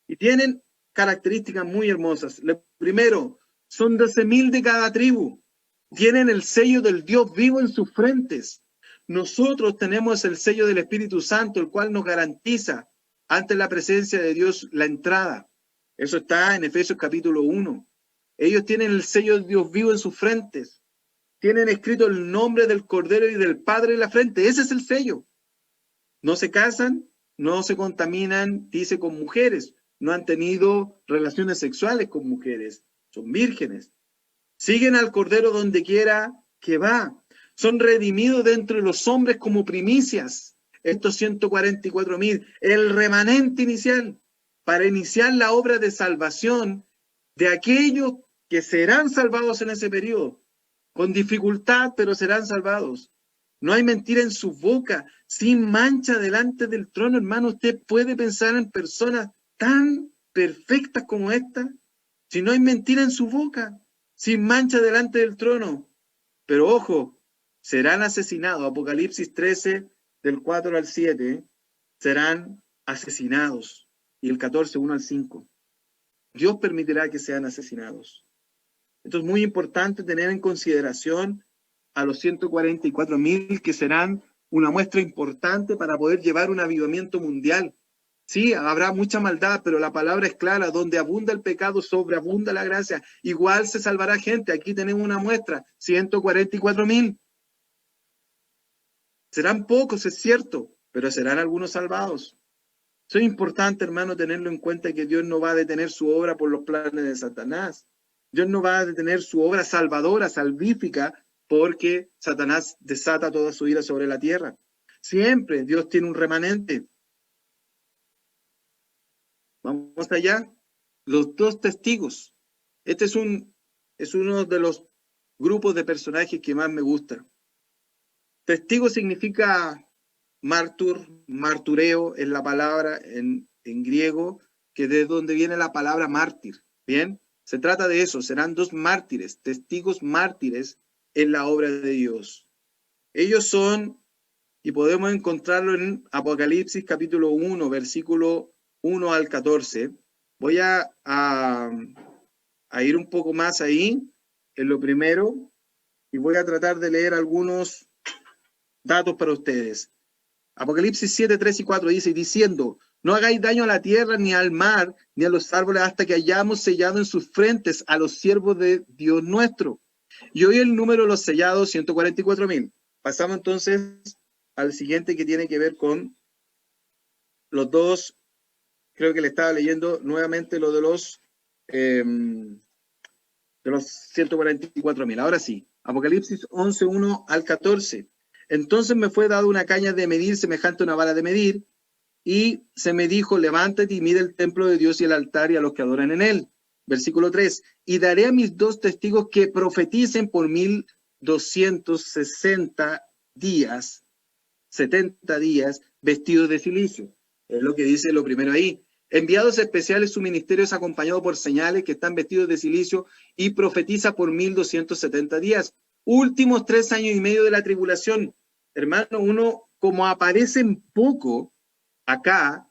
Y tienen características muy hermosas. Primero, son 12,000 de cada tribu. Tienen el sello del Dios vivo en sus frentes. Nosotros tenemos el sello del Espíritu Santo, el cual nos garantiza ante la presencia de Dios la entrada. Eso está en Efesios capítulo 1. Ellos tienen el sello del Dios vivo en sus frentes. Tienen escrito el nombre del Cordero y del Padre en la frente. Ese es el sello. No se casan, no se contaminan, dice, con mujeres. No han tenido relaciones sexuales con mujeres. Son vírgenes. Siguen al Cordero donde quiera que va. Son redimidos de entre los hombres como primicias. Estos 144,000, el remanente inicial, para iniciar la obra de salvación de aquellos que serán salvados en ese periodo. Con dificultad, pero serán salvados. No hay mentira en su boca, sin mancha delante del trono, hermano. ¿Usted puede pensar en personas tan perfectas como esta? Si no hay mentira en su boca, sin mancha delante del trono. Pero ojo, serán asesinados. Apocalipsis 13, del 4 al 7, serán asesinados. Y el 14, 1 al 5. Dios permitirá que sean asesinados. Esto es muy importante tener en consideración a los 144,000 que serán una muestra importante para poder llevar un avivamiento mundial. Sí, habrá mucha maldad, pero la palabra es clara: donde abunda el pecado, sobreabunda la gracia. Igual se salvará gente. Aquí tenemos una muestra: 144,000. Serán pocos, es cierto, pero serán algunos salvados. Eso es importante, hermano, tenerlo en cuenta, que Dios no va a detener su obra por los planes de Satanás. Dios no va a detener su obra salvadora, salvífica, porque Satanás desata toda su ira sobre la tierra. Siempre Dios tiene un remanente. Vamos allá. Los dos testigos. Este es uno de los grupos de personajes que más me gusta. Testigo significa mártur, martureo es la palabra en griego, que de donde viene la palabra mártir. Bien, se trata de eso. Serán dos mártires, testigos mártires en la obra de Dios. Ellos son, y podemos encontrarlo en Apocalipsis capítulo 1, versículo 1 al 14. Voy a ir un poco más ahí, en lo primero, y voy a tratar de leer algunos datos para ustedes. Apocalipsis 7, 3 y 4 dice: diciendo, no hagáis daño a la tierra, ni al mar, ni a los árboles, hasta que hayamos sellado en sus frentes a los siervos de Dios nuestro. Y hoy el número de los sellados, 144,000. Pasamos entonces al siguiente, que tiene que ver con los dos. Creo que le estaba leyendo nuevamente lo de los 144,000. Ahora sí, Apocalipsis 11, 1 al 14. Entonces me fue dado una caña de medir semejante a una vara de medir, y se me dijo: levántate y mide el templo de Dios y el altar y a los que adoran en él. Versículo 3. Y daré a mis dos testigos que profeticen por 1260 días, 70 días, vestidos de silicio. Es lo que dice lo primero ahí. Enviados especiales, su ministerio es acompañado por señales, que están vestidos de silicio, y profetiza por 1270 días. Últimos 3 años y medio de la tribulación. Hermano, uno, como aparecen poco acá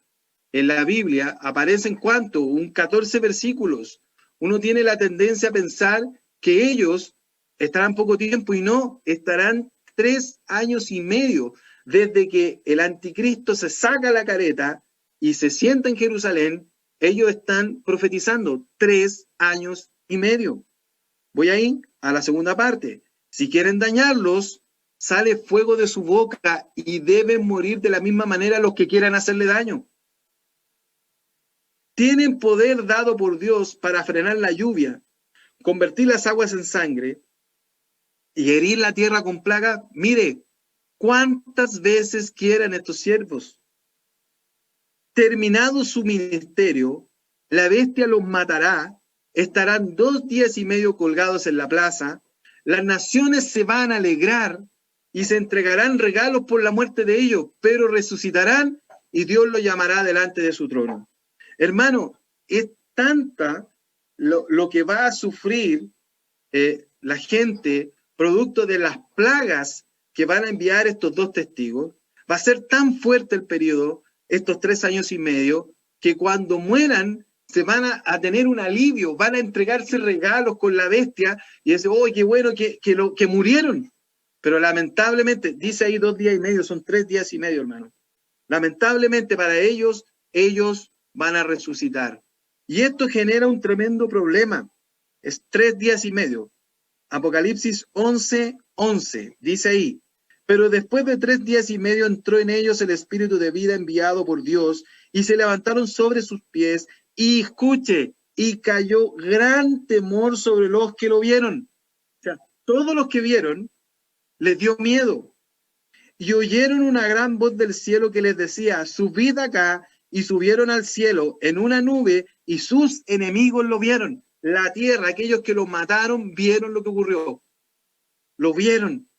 en la Biblia, aparecen ¿cuánto? 14 versículos. Uno tiene la tendencia a pensar que ellos estarán poco tiempo, y no, estarán 3 años y medio. Desde que el anticristo se saca la careta y se sienta en Jerusalén, ellos están profetizando 3 años y medio. Voy ahí a la segunda parte. Si quieren dañarlos, sale fuego de su boca, y deben morir de la misma manera los que quieran hacerle daño. Tienen poder dado por Dios para frenar la lluvia, convertir las aguas en sangre y herir la tierra con plaga. Mire, ¿cuántas veces quieran estos siervos? Terminado su ministerio, la bestia los matará, estarán 2 días y medio colgados en la plaza, las naciones se van a alegrar y se entregarán regalos por la muerte de ellos, pero resucitarán y Dios los llamará delante de su trono. Hermano, es tanta lo que va a sufrir la gente producto de las plagas que van a enviar estos dos testigos. Va a ser tan fuerte el periodo, estos 3 años y medio, que cuando mueran se van a tener un alivio, van a entregarse regalos con la bestia y decir, oh, qué bueno que murieron. Pero lamentablemente, dice ahí 2 días y medio, son 3 días y medio, hermano. Lamentablemente para ellos van a resucitar. Y esto genera un tremendo problema. Es 3 días y medio. Apocalipsis 11:11, dice ahí, pero después de 3 días y medio entró en ellos el espíritu de vida enviado por Dios y se levantaron sobre sus pies y escuche, y cayó gran temor sobre los que lo vieron. O sea, todos los que vieron les dio miedo y oyeron una gran voz del cielo que les decía, subid acá, y subieron al cielo en una nube y sus enemigos lo vieron. La tierra, aquellos que lo mataron, vieron lo que ocurrió. Lo vieron.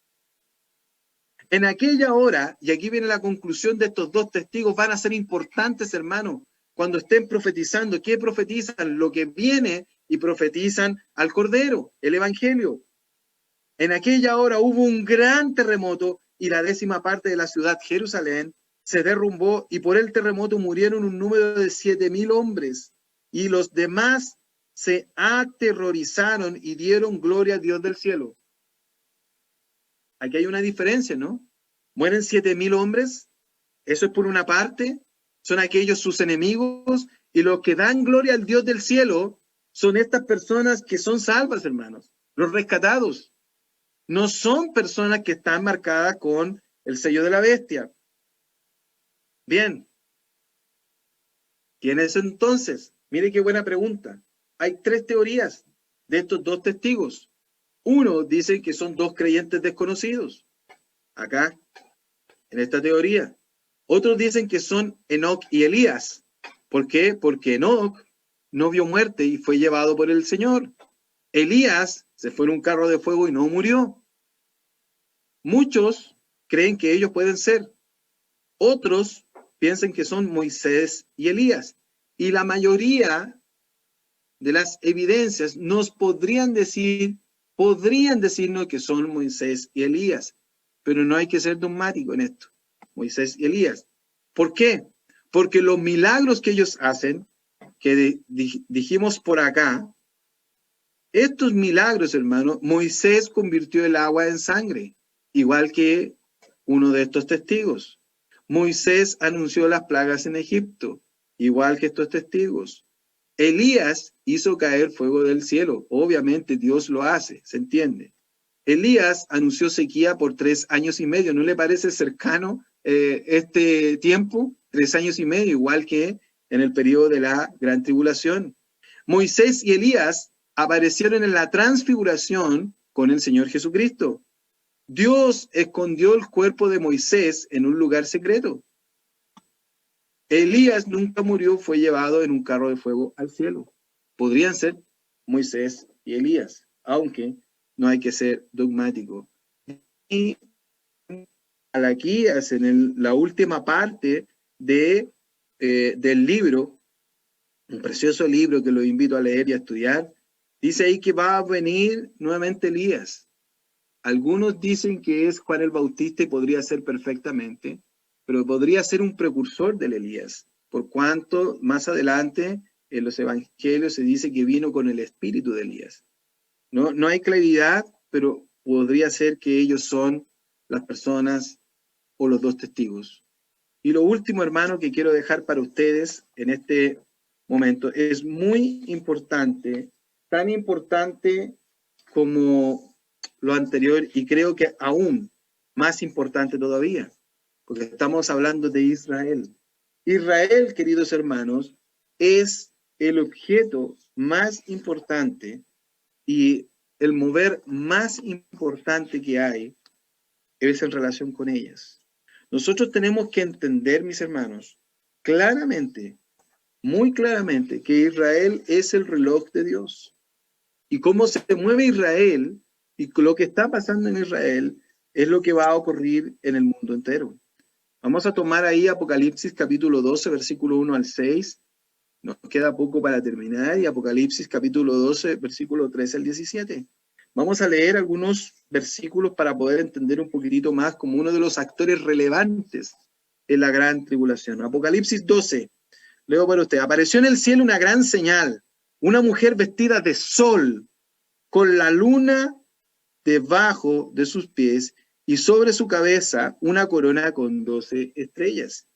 En aquella hora, y aquí viene la conclusión de estos 2 testigos, van a ser importantes, hermanos, cuando estén profetizando. ¿Qué profetizan? Lo que viene, y profetizan al Cordero, el Evangelio. En aquella hora hubo un gran terremoto y la 10ª parte de la ciudad, Jerusalén, se derrumbó y por el terremoto murieron un número de 7,000 hombres y los demás se aterrorizaron y dieron gloria a Dios del cielo. Aquí hay una diferencia, ¿no? Mueren 7,000 hombres, eso es por una parte, son aquellos sus enemigos, y los que dan gloria al Dios del cielo son estas personas que son salvas, hermanos, los rescatados. No son personas que están marcadas con el sello de la bestia. Bien. ¿Quién es entonces? Mire qué buena pregunta. Hay 3 teorías de estos 2 testigos. Uno dice que son 2 creyentes desconocidos. Acá, en esta teoría. Otros dicen que son Enoc y Elías. ¿Por qué? Porque Enoc no vio muerte y fue llevado por el Señor. Elías se fue en un carro de fuego y no murió. Muchos creen que ellos pueden ser. Otros piensan que son Moisés y Elías. Y la mayoría de las evidencias nos podrían decirnos que son Moisés y Elías. Pero no hay que ser dogmático en esto. Moisés y Elías. ¿Por qué? Porque los milagros que ellos hacen, que dijimos por acá, estos milagros, hermano, Moisés convirtió el agua en sangre, igual que uno de estos testigos. Moisés anunció las plagas en Egipto, igual que estos testigos. Elías hizo caer fuego del cielo. Obviamente Dios lo hace, ¿se entiende? Elías anunció sequía por 3 años y medio. ¿No le parece cercano este tiempo? 3 años y medio, igual que en el periodo de la gran tribulación. Moisés y Elías aparecieron en la transfiguración con el Señor Jesucristo. Dios escondió el cuerpo de Moisés en un lugar secreto. Elías nunca murió, fue llevado en un carro de fuego al cielo. Podrían ser Moisés y Elías, aunque no hay que ser dogmático. Y Malaquías, en la última parte del libro, un precioso libro que lo invito a leer y a estudiar, dice ahí que va a venir nuevamente Elías. Algunos dicen que es Juan el Bautista y podría ser perfectamente, pero podría ser un precursor del Elías, por cuanto más adelante en los evangelios se dice que vino con el espíritu de Elías. No hay claridad, pero podría ser que ellos son las personas o los 2 testigos. Y lo último, hermano, que quiero dejar para ustedes en este momento, es muy importante, tan importante como lo anterior, y creo que aún más importante todavía, porque estamos hablando de Israel. Israel, queridos hermanos, es el objeto más importante y el mover más importante que hay es en relación con ellas. Nosotros tenemos que entender, mis hermanos, claramente, muy claramente, que Israel es el reloj de Dios. Y cómo se mueve Israel y lo que está pasando en Israel es lo que va a ocurrir en el mundo entero. Vamos a tomar ahí Apocalipsis capítulo 12, versículo 1 al 6. Nos queda poco para terminar. Y Apocalipsis capítulo 12, versículo 13 al 17. Vamos a leer algunos versículos para poder entender un poquitito más como uno de los actores relevantes en la gran tribulación. Apocalipsis 12, leo para usted. Apareció en el cielo una gran señal, una mujer vestida de sol, con la luna debajo de sus pies y sobre su cabeza una corona con 12 estrellas.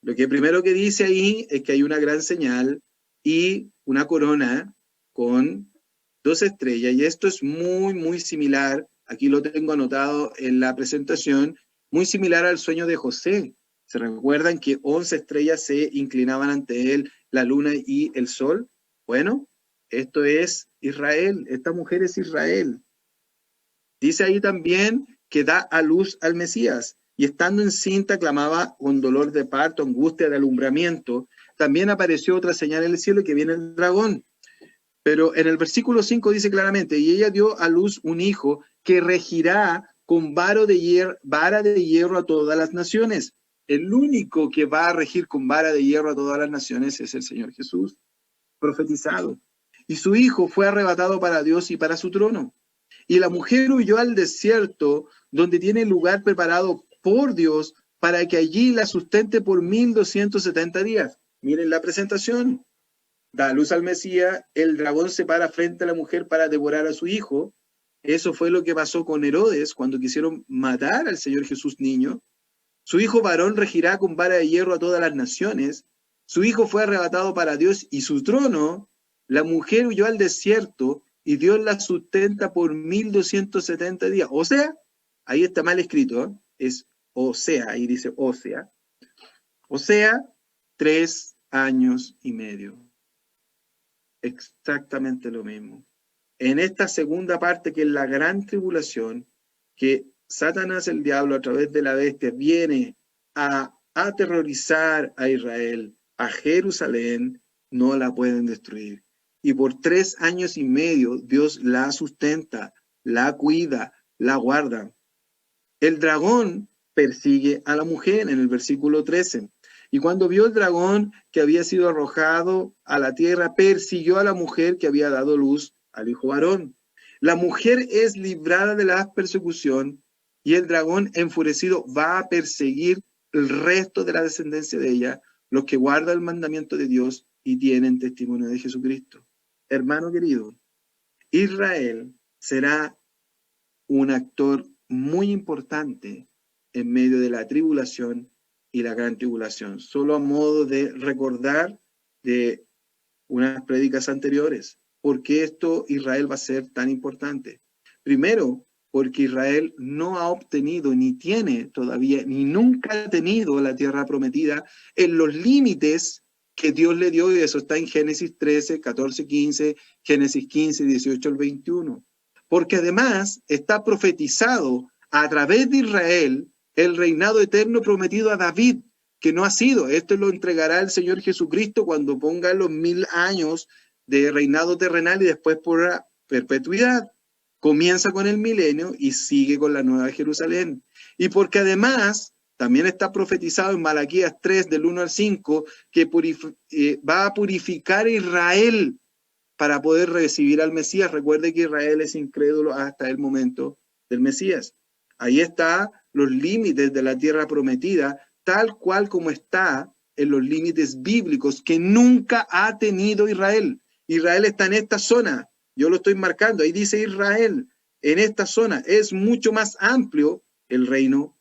Lo que primero que dice ahí es que hay una gran señal y una corona con 12 estrellas, y esto es muy similar, aquí lo tengo anotado en la presentación, muy similar al sueño de José. ¿Se recuerdan que 11 estrellas se inclinaban ante él, la luna y el sol? Bueno, esto es Israel, esta mujer es Israel. Dice ahí también que da a luz al Mesías, y estando encinta clamaba con dolor de parto, angustia de alumbramiento. También apareció otra señal en el cielo, que viene el dragón. Pero en el versículo 5 dice claramente, y ella dio a luz un hijo que regirá con vara de hierro a todas las naciones. El único que va a regir con vara de hierro a todas las naciones es el Señor Jesús, profetizado. Y su hijo fue arrebatado para Dios y para su trono. Y la mujer huyó al desierto, donde tiene lugar preparado por Dios para que allí la sustente por 1270 días. Miren la presentación. Da a luz al Mesías, el dragón se para frente a la mujer para devorar a su hijo. Eso fue lo que pasó con Herodes cuando quisieron matar al Señor Jesús niño. Su hijo varón regirá con vara de hierro a todas las naciones. Su hijo fue arrebatado para Dios y su trono. La mujer huyó al desierto y Dios la sustenta por 1270 días. O sea, ahí está mal escrito, ¿eh? Es o sea, ahí dice o sea. O sea, 3 años y medio. Exactamente lo mismo. En esta segunda parte, que es la gran tribulación, que Satanás, el diablo, a través de la bestia, viene a aterrorizar a Israel, a Jerusalén, no la pueden destruir. Y por 3 años y medio, Dios la sustenta, la cuida, la guarda. El dragón persigue a la mujer en el versículo 13. Y cuando vio el dragón que había sido arrojado a la tierra, persiguió a la mujer que había dado luz al hijo varón. La mujer es librada de la persecución y el dragón enfurecido va a perseguir el resto de la descendencia de ella, los que guardan el mandamiento de Dios y tienen testimonio de Jesucristo. Hermano querido, Israel será un actor muy importante en medio de la tribulación y la gran tribulación, solo a modo de recordar de unas prédicas anteriores. ¿Por qué esto Israel va a ser tan importante? Primero, porque Israel no ha obtenido, ni tiene todavía, ni nunca ha tenido la tierra prometida en los límites que Dios le dio, y eso está en Génesis 13, 14, 15, Génesis 15, 18 al 21. Porque además está profetizado a través de Israel el reinado eterno prometido a David, que no ha sido. Esto lo entregará el Señor Jesucristo cuando ponga los 1000 años de reinado terrenal y después por la perpetuidad. Comienza con el milenio y sigue con la Nueva Jerusalén. Y porque además también está profetizado en Malaquías 3, del 1 al 5, que va a purificar a Israel para poder recibir al Mesías. Recuerde que Israel es incrédulo hasta el momento del Mesías. Ahí está los límites de la tierra prometida, tal cual como está en los límites bíblicos que nunca ha tenido Israel. Israel está en esta zona, yo lo estoy marcando, ahí dice Israel, en esta zona. Es mucho más amplio el reino